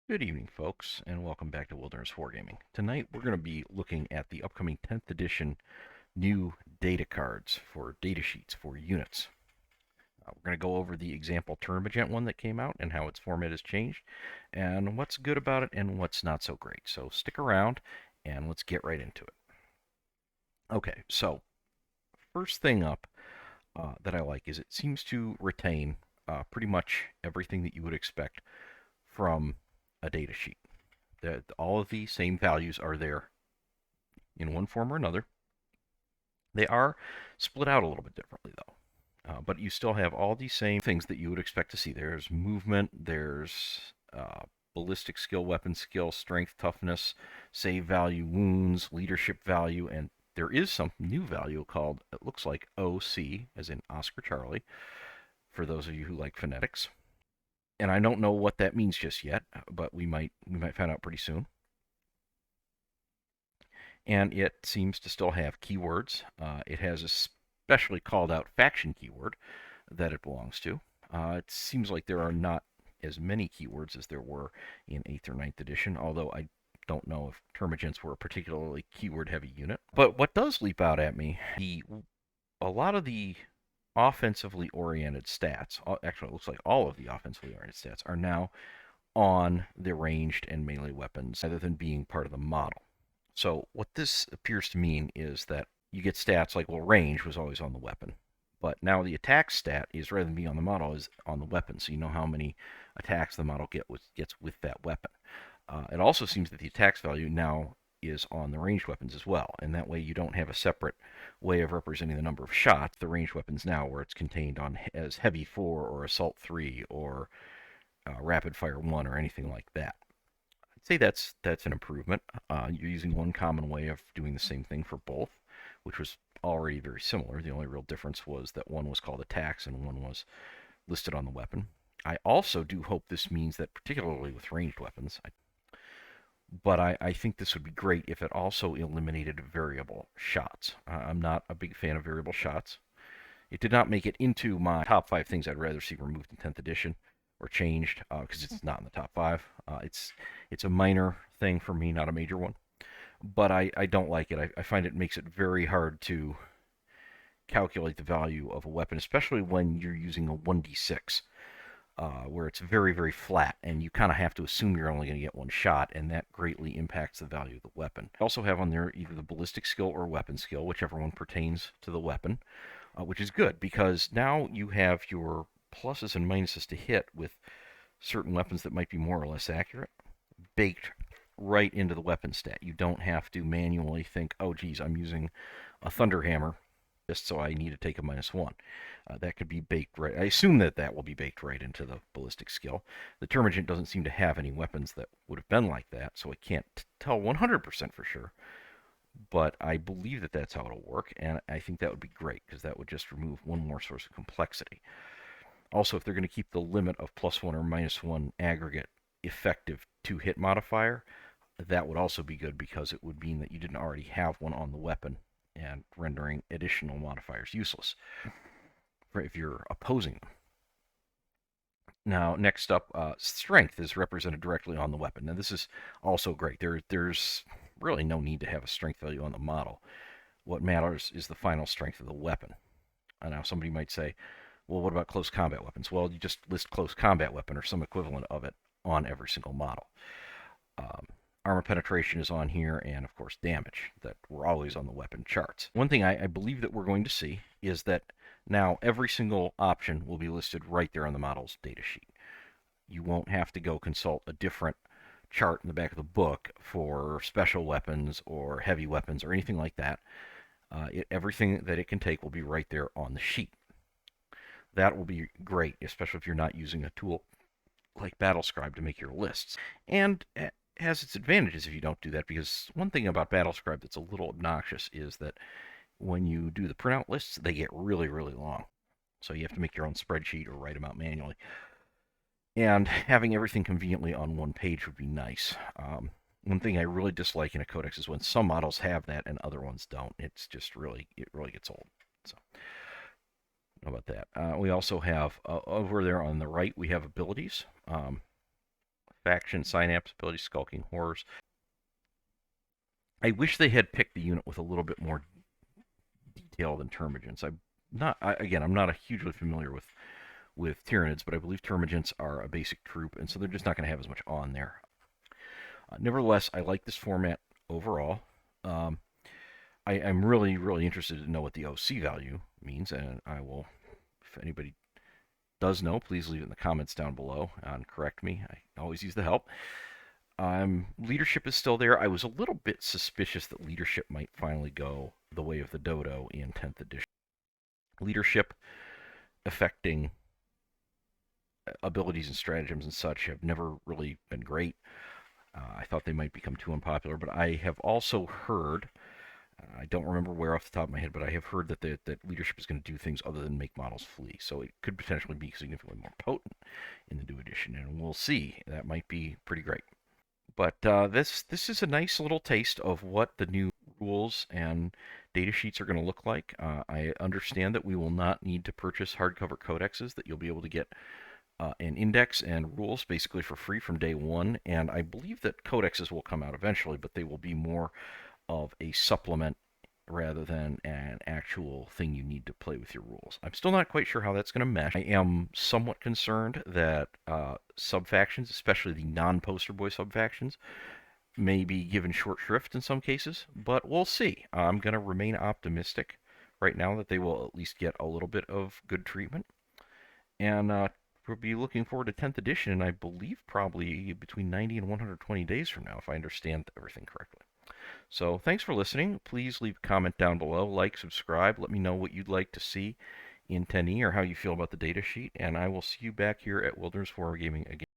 Good evening, folks, and welcome back to Wilderness Wargaming. Tonight we're going to be looking at the upcoming 10th edition new data cards for data sheets for units. We're going to go over the example Termagant one that came out and how its format has changed, and what's good about it and what's not so great. So stick around and let's get right into it. Okay, so first thing up that I like is it seems to retain pretty much everything that you would expect from a data sheet. All of the same values are there in one form or another. They are split out a little bit differently, though. But you still have all these same things that you would expect to see. There's movement, there's ballistic skill, weapon skill, strength, toughness, save value, wounds, leadership value, and there is some new value called, it looks like OC, as in Oscar Charlie, for those of you who like phonetics. And I don't know what that means just yet, but we might find out pretty soon. And it seems to still have keywords. It has a specially called out faction keyword that it belongs to. It seems like there are not as many keywords as there were in 8th or ninth edition, although I don't know if Termagants were a particularly keyword heavy unit. But what does leap out at me, a lot of the offensively oriented stats, actually it looks like all of the offensively oriented stats, are now on the ranged and melee weapons rather than being part of the model. So what this appears to mean is that you get stats like, well, range was always on the weapon, but now the attack stat is, rather than being on the model, is on the weapon, so you know how many attacks the model gets with that weapon. It also seems that the attacks value now is on the ranged weapons as well, and that way you don't have a separate way of representing the number of shots. The ranged weapons now, where it's contained on as heavy 4 or assault 3 or rapid fire 1 or anything like that. I'd say that's an improvement. You're using one common way of doing the same thing for both, which was already very similar. The only real difference was that one was called attacks and one was listed on the weapon. I also do hope this means that, particularly with ranged weapons, but I think this would be great if it also eliminated variable shots. I'm not a big fan of variable shots. It did not make it into my top 5 things I'd rather see removed in 10th edition or changed because it's not in the top 5. It's a minor thing for me, not a major one. But I don't like it. I find it makes it very hard to calculate the value of a weapon, especially when you're using a 1d6, where it's very, very flat, and you kind of have to assume you're only going to get one shot, and that greatly impacts the value of the weapon. I also have on there either the ballistic skill or weapon skill, whichever one pertains to the weapon, which is good because now you have your pluses and minuses to hit with certain weapons that might be more or less accurate baked right into the weapon stat. You don't have to manually think, oh, geez, I'm using a Thunderhammer just so I need to take a -1. That could be baked right. I assume that that will be baked right into the ballistic skill. The Termagant doesn't seem to have any weapons that would have been like that, so I can't tell 100% for sure. But I believe that that's how it'll work, and I think that would be great because that would just remove one more source of complexity. Also, if they're going to keep the limit of +1 or -1 aggregate effective to hit modifier, that would also be good because it would mean that you didn't already have one on the weapon and rendering additional modifiers useless if you're opposing them. Now, next up, strength is represented directly on the weapon. Now, this is also great. There's really no need to have a strength value on the model. What matters is the final strength of the weapon. Now, somebody might say, well, what about close combat weapons? Well, you just list close combat weapon or some equivalent of it on every single model. Um, armor penetration is on here, and of course damage, that were always on the weapon charts. One thing I believe that we're going to see is that now every single option will be listed right there on the model's datasheet. You won't have to go consult a different chart in the back of the book for special weapons or heavy weapons or anything like that. Everything that it can take will be right there on the sheet. That will be great, especially if you're not using a tool like Battlescribe to make your lists. And it has its advantages if you don't do that, because one thing about Battlescribe that's a little obnoxious is that when you do the printout lists, they get really, really long. So you have to make your own spreadsheet or write them out manually. And having everything conveniently on one page would be nice. One thing I really dislike in a codex is when some models have that and other ones don't. It's just really, it really gets old. So, how about that? We also have over there on the right, we have abilities. Faction, Synapse, Ability, Skulking, Horrors. I wish they had picked the unit with a little bit more detail than Termagants. I'm not a hugely familiar with Tyranids, but I believe Termagants are a basic troop, and so they're just not going to have as much on there. Nevertheless, I like this format overall. Um, I'm really, really interested to know what the OC value means, and I will, if anybody does know, please leave it in the comments down below and correct me. I always use the help. Leadership is still there. I was a little bit suspicious that leadership might finally go the way of the dodo in 10th edition. Leadership affecting abilities and stratagems and such have never really been great. I thought they might become too unpopular, but I have also heard, I don't remember where off the top of my head, but I have heard that that leadership is going to do things other than make models flee. So it could potentially be significantly more potent in the new edition, and we'll see. That might be pretty great. But this is a nice little taste of what the new rules and data sheets are going to look like. I understand that we will not need to purchase hardcover codexes, that you'll be able to get an index and rules basically for free from day one. And I believe that codexes will come out eventually, but they will be more of a supplement rather than an actual thing you need to play with your rules. I'm still not quite sure how that's going to mesh. I am somewhat concerned that sub-factions, especially the non-poster boy sub-factions, may be given short shrift in some cases, but we'll see. I'm going to remain optimistic right now that they will at least get a little bit of good treatment. And we'll be looking forward to 10th edition, I believe probably between 90 and 120 days from now, if I understand everything correctly. So thanks for listening. Please leave a comment down below, like, subscribe. Let me know what you'd like to see in 10E or how you feel about the data sheet. And I will see you back here at Wilderness Wargaming again.